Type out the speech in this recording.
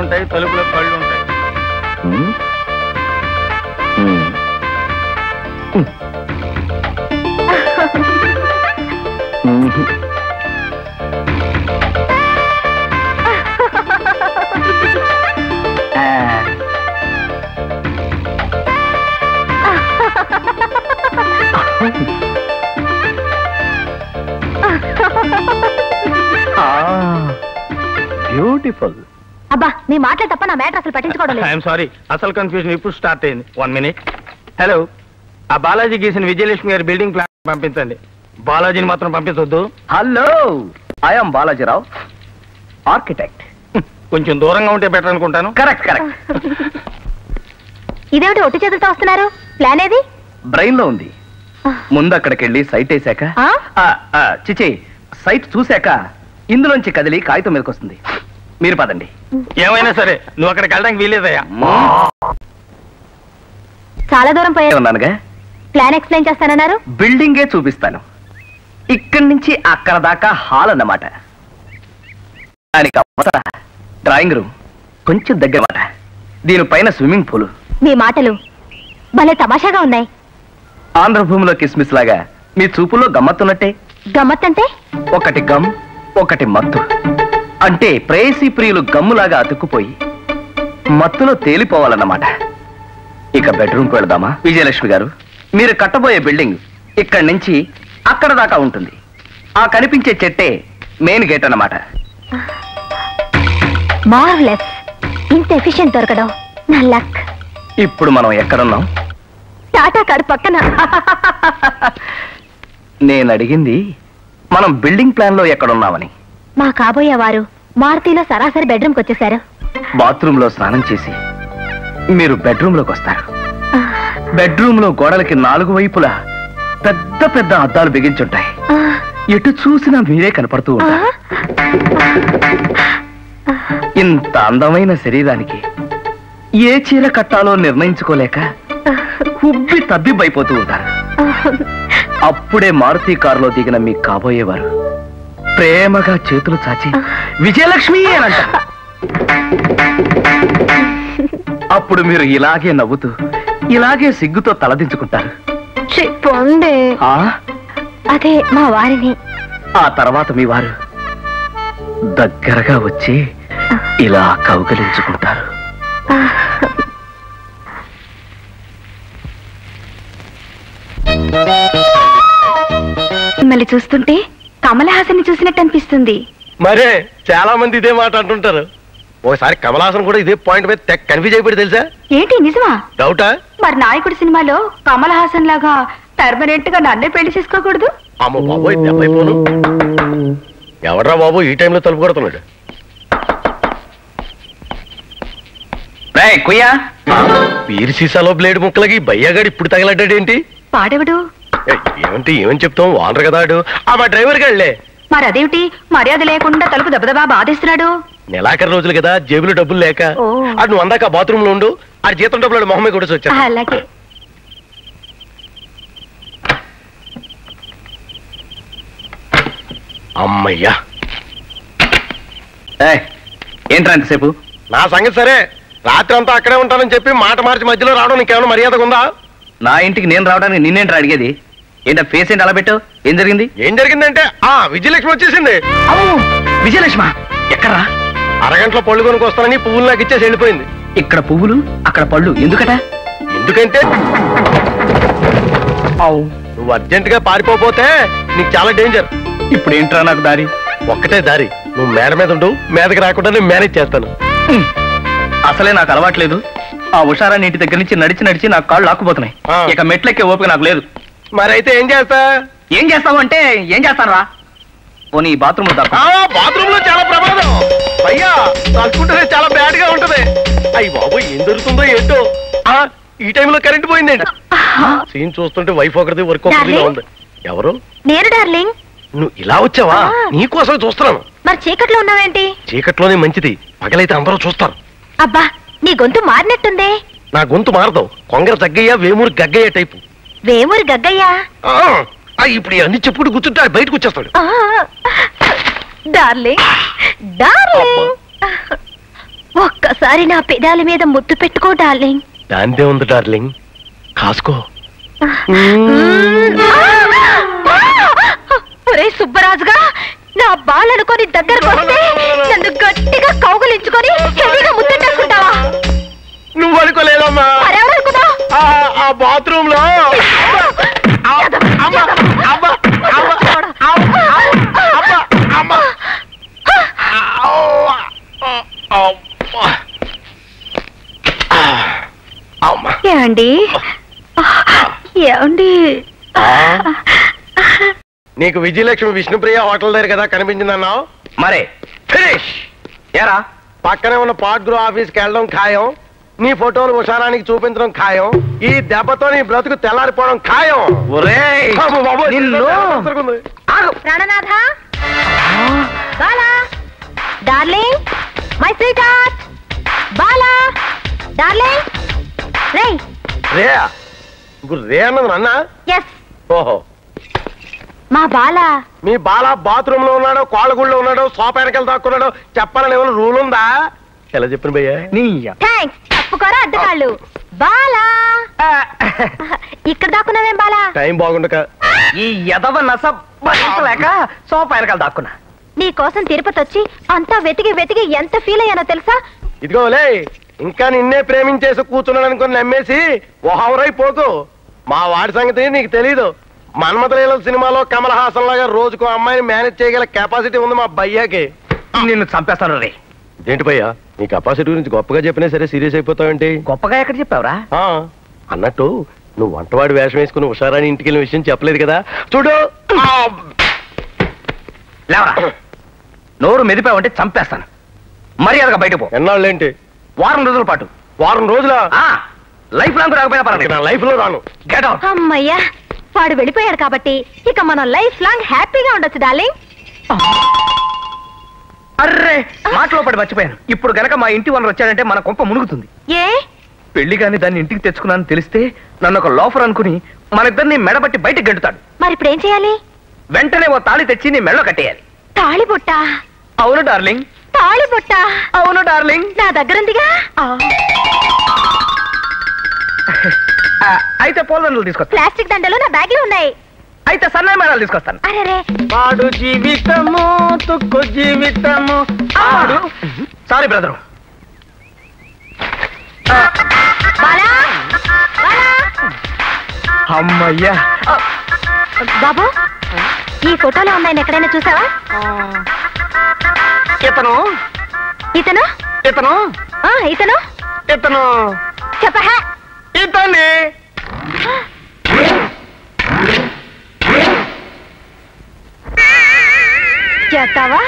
ఉంటాయి, తలుపులో కళ్ళు ఉంటాయి. బ్యూటిఫుల్. అబ్బా నీ మాటలు తప్ప నా మ్యాటర్ అసలు పట్టించుకోవడం లేదు. ఐఎమ్ సారీ, అసలు కన్ఫ్యూజన్ ఇప్పుడు స్టార్ట్ అయింది. 1 minute. హలో, ఆ బాలాజీ గీసిన విజయలక్ష్మి గారి బిల్డింగ్ ప్లాన్ పంపించండి. బాలాజీని మాత్రం పంపించొద్దు. Hello, I'm Balajirao, architect. కొంచెం దూరంగా ఉంటే బెటర్ అనుకుంటాను. Correct correct. ఇదేమిటి ఒట్టి చేతులతో వస్తున్నారు? ప్లాన్ ఏది? బ్రెయిన్ లో ఉంది. ముందు అక్కడికి వెళ్ళి సైట్ వేసాక, చిచి సైట్ చూశాక ఇందులోంచి కదిలి కాగితం మీదకి వస్తుంది. మీరు పదండి. ఏమైనా సరే నువ్వు అక్కడికి వెళ్ళడానికి వీలేదయ్యా. చాలా దూరం పోయా ఉన్నానుగా. ప్లాన్ ఎక్స్ప్లెయిన్ చేస్తానన్నారు. బిల్డింగే చూపిస్తాను. ఇక్కడి నుంచి అక్కడ దాకా హాల్ అన్నమాట. దానికి అవతల డ్రాయింగ్ రూమ్, కొంచెం దగ్గర మాట. దీనిపైన స్విమ్మింగ్ పూల్. మీ మాటలు భలే తమాషాగా ఉన్నాయి. ఆంధ్రభూమిలో కిస్మిస్ లాగా మీ చూపుల్లో గమ్మత్తున్నట్టే. గమ్మత్తంటే? ఒకటి గమ్, ఒకటి మత్తు. అంటే ప్రేయసీ ప్రియులు గమ్ములాగా అతుక్కుపోయి మత్తులో తేలిపోవాలన్నమాట. ఇక బెడ్రూమ్కి వెళదామా? విజయలక్ష్మి గారు, మీరు కట్టబోయే బిల్డింగ్ ఇక్కడి నుంచి అక్కడ దాకా ఉంటుంది. ఆ కనిపించే చెట్టే మెయిన్ గేట్ అన్నమాట. మార్వెలస్. ఇంత ఎఫిషియెంట్ దొరకడం నా లక్. ఇప్పుడు మనం ఎక్కడున్నాం? టాటా కారు పక్కన. నేను అడిగింది మనం బిల్డింగ్ ప్లాన్ లో ఎక్కడున్నామని. మా కాబోయే వారు మారుతిలో సరాసరి బెడ్రూమ్కి వచ్చేసారు. బాత్రూమ్ లో స్నానం చేసి మీరు బెడ్రూమ్ లోకి వస్తారు. బెడ్రూమ్ లో గోడలకి 4 వైపులా పెద్ద పెద్ద అద్దాలు బిగించుంటాయి. ఎటు చూసినా మీరే కనపడుతూ ఉంటారు. ఇంత అందమైన శరీరానికి ఏ చీర కట్టాలో నిర్ణయించుకోలేక ఉబ్బి తబ్బిబ్బైపోతూ ఉంటారు. అప్పుడే మారుతి కారులో దిగిన మీ కాబోయేవారు ప్రేమగా చేతులు చాచి విజయలక్ష్మి అని అంటారు. అప్పుడు మీరు ఇలాగే నవ్వుతూ ఇలాగే సిగ్గుతో తలదించుకుంటారు. అదే మా వారిని. ఆ తర్వాత మీ వారు దగ్గరగా వచ్చి ఇలా కౌగలించుకుంటారు. మిమ్మల్ని చూస్తుంటే కమల్ హాసన్ చూసినట్టు అనిపిస్తుంది. మరే చాలా మంది ఇదే మాట అంటుంటారు. ఒకసారి కమల్ హాసన్ కూడా ఇదే పాయింట్ మీద కన్ఫ్యూజ్ అయిపోయి తెలుసా? ఏంటి నిజమా? డౌటా? మరి నాయకుడి సినిమాలో కమల్ హాసన్ లాగా పర్మనెంట్ గా నన్నే పెళ్లి చేసుకోకూడదు? అమ్మ బాబోయ్, దెబ్బైపోను. ఎవడ్రా బాబు ఈ టైంలో తలుపు కొడుతున్నాడు? వీరి సీసాలో బ్లేడ్ ముక్కలకి బయ్యగాడు ఇప్పుడు తగలడ్డాడేంటి? పాడెవడు? ఏమని చెప్తాం, వానరు కదా ఆడు. మా డ్రైవర్ గాళ్లే. మరి అదేమిటి మర్యాద లేకుండా తలుపు దెబ్బదబా బాధేస్తున్నాడు? నెలాఖరు రోజులు కదా, జేబులో డబ్బులు లేక. అటు నువ్వు అందాక బాత్రూమ్ లో ఉండు, ఆడి జీతం డబ్బులు మొహమ్మే కూడా వచ్చా. అలాగే. అమ్మయ్యా. ఏంట్రా ఎంతసేపు? నా సంగతి సరే, రాత్రి అంతా అక్కడే ఉంటానని చెప్పి మాట మార్చి మధ్యలో రావడం నీకేమైనా మర్యాదగా ఉందా? నా ఇంటికి నేను రావడానికి నిన్నేంట్రా అడిగేది? ఏంటో ఫేస్ ఏంటి అలా పెట్టావు? ఏం జరిగింది? ఏం జరిగిందంటే విజయలక్ష్మి వచ్చేసింది. విజయలక్ష్మ ఎక్కడా? అరగంటలో పళ్ళు కొనుక్కు వస్తానని పువ్వులు నాకు ఇచ్చేసి వెళ్ళిపోయింది. ఇక్కడ పువ్వులు అక్కడ పళ్ళు ఎందుకట? ఎందుకంటే నువ్వు అర్జెంట్ గా పారిపోతే నీకు చాలా డేంజర్. ఇప్పుడు ఏంట్రా నాకు దారి? ఒక్కటే దారి, నువ్వు మేడ మీద ఉండు, మీదకి రాకుండా నేను మేనేజ్ చేస్తాను. అసలే నాకు అలవాట్లేదు. ఆ ఉషారాన్ని ఇంటి దగ్గర నుంచి నడిచి నడిచి నాకు కాళ్ళు లాక్కుపోతున్నాయి. ఇక మెట్లెక్కే ఓపిక నాకు లేదు. మరైతే ఏం చేస్తా? ఏం చేస్తావు అంటే ఏం చేస్తాను రా. పోనీ బాత్రూమ్ లో దాకా. బాత్రూమ్ లో చాలా ప్రమాదం అయ్యా, తలుచుకుంటేనే చాలా బ్యాడ్ గా ఉంటది. అయ్యి బాబు ఏం దొరుకుతుందో ఏంటో. ఈ టైంలో కరెంట్ పోయిందండి. సీన్ చూస్తుంటే వైఫ్ ఒకరిది వర్క్ ఒకరిదిగా ఉంది. ఎవరు? నేను డార్లింగ్. నువ్వు ఇలా వచ్చావా? నీకోసం చూస్తున్నాను. మరి చీకట్లో ఉన్నావేంటి? చీకట్లోనే మంచిది, పగలైతే అందరూ చూస్తారు. అబ్బా నీ గొంతు మారినట్టుందే. నా గొంతు మారదావు. కొంగర తగ్గయ్యా, వేమూరు గగ్గయ్య టైపు. వేమూరు గగ్గయ్యా? ఇప్పుడు అన్ని చెప్పుకుంటూ కూర్చుంటే బయటకు వచ్చేస్తాడు. డార్లింగ్ డార్లింగ్ ఒక్క ఒక్కసారి నా పెదాల మీద ముద్దు పెట్టుకో డార్లింగ్. దాంతే ఉంది డార్లింగ్, కాసుకో. ఒరే సుబ్బరాజుగా, నా బాలనుకొని దగ్గరకు వస్తే నన్ను గట్టిగా కౌగులించుకొని హెవీగా ముద్దెట్టేసుకుంటావా? నువ్వు అనుకోలేదమ్మా, మరెవరనుకున్నా? ఆ బాత్రూమ్ లో ఏమండి ఏమండి, నీకు విజయలక్ష్మి విష్ణుప్రియ హోటల్ దగ్గర కదా కనిపించిందన్నావు. మరే ఫినిష్. ఏరా పక్కనే ఉన్న పాట్ గ్రో ఆఫీస్కి వెళ్ళడం ఖాయం, నీ ఫోటోలు ఉషారానికి చూపించడం ఖాయం, ఈ దెబ్బతో నీ బ్రతుకు తెల్లారిపోవడం ఖాయం. ఒరేయ్, నిన్ను ప్రాణనాథ, Bala, darling, my sweetheart, Bala, darling, రేయ్. రే ఇప్పుడు రే అన్నది నాన్న. ఎస్, ఓహో, మా బాలా. మీ బాలా బాత్రూమ్ లో ఉన్నాడో, కోళ్ళగుళ్ళో ఉన్నాడో, సోఫా వెనకాల దాక్కున్నాడో చెప్పాలని ఏమైనా రూల్ ఉందా? ఎలా చెప్పిన భయ్యా? థ్యాంక్స్, తప్పుకోరా అడ్డకాళ్ళు. బాలా, ఇక్కడ దాక్కున్నావేం బాలా? టైం బాగుండక ఈ ఎదవ నస లేక సోఫా వెనకాల దాక్కున్నా. నీ కోసం తిరుపతి వచ్చి అంతా వెతికి వెతికి ఎంత ఫీల్ అయ్యానో తెలుసా? ఇదిగోలే, ఇంకా నిన్నే ప్రేమించేసి కూర్చున్నాడు అనుకుని నమ్మేసి ఓహవరైపోకు. మా వాడి సంగతి నీకు తెలీదు. మన్మథలీల సినిమాలో కమల్ హాసన్ లాగా రోజుకో అమ్మాయిని మేనేజ్ చేయగల కెపాసిటీ ఉంది మా భయ్యాకి. నిన్ను చంపేస్తాను రే. ఏంటి భయ్యా, నీ కెపాసిటీ గురించి గొప్పగా చెప్పినా సరే సీరియస్ అయిపోతావేంటి? గొప్పగా ఎక్కడ చెప్పావురా? అన్నట్టు నువ్వు వంటవాడి వేషం వేసుకుని ఉషారాని ఇంటికి వెళ్ళిన విషయం చెప్పలేదు కదా. చూడు, లేవరా, నోరు మెదిపావంటే చంపేస్తాను. మర్యాదగా బయటపో. ఎన్నాళ్ళేంటి? వారం రోజుల పాటు. వారం రోజుల? లైఫ్ లాంగ్ రాకపోయినా పర్వాలేదు. నా లైఫ్ లో రాను. Get out. అమ్మయ్యా, వాడు వెళ్ళిపోయాడు కాబట్టి ఇక మనం లైఫ్ లాంగ్ హ్యాపీగా ఉండొచ్చు డార్లింగ్. అర్రే, మాటలో పడి మర్చిపోయాను. ఇప్పుడు గనక మా ఇంటి వనరు వచ్చాడంటే మన కొంప మునుగుతుంది. ఏ పెళ్లి గాని దాన్ని ఇంటికి తెచ్చుకున్నాను తెలిస్తే నన్ను ఒక లోఫర్ అనుకుని మన ఇద్దరిని మెడబట్టి బయటకు గెంటుతాడు. మరి ఇప్పుడు ఏం చేయాలి? వెంటనే ఓ తాళి తెచ్చి నీ మెడలో కట్టేయాలి. తాళి బుట్ట? అవును డార్లింగ్. తాళి బుట్ట? అవును డార్లింగ్. నా దగ్గరుందిగా. అయితే పూలదండలు తీసుకొస్తా. ప్లాస్టిక్ దండలు నా బ్యాగ్ లో ఉన్నాయి. అయితే సన్నాయి మేళాలు తీసుకొస్తాను. అరే, వాడు జీవితము తుక్కు జీవితము. Sorry brother. బాలా, బాలా. అమ్మయ్యా. బాబు, ఈ ఫోటోలో అమ్మాయిని ఎక్కడైనా చూసావా? ఇతను ఇతను ఇతను ఇతను ఇతను చెప్పహా. ఇతనే. చేస్తావా?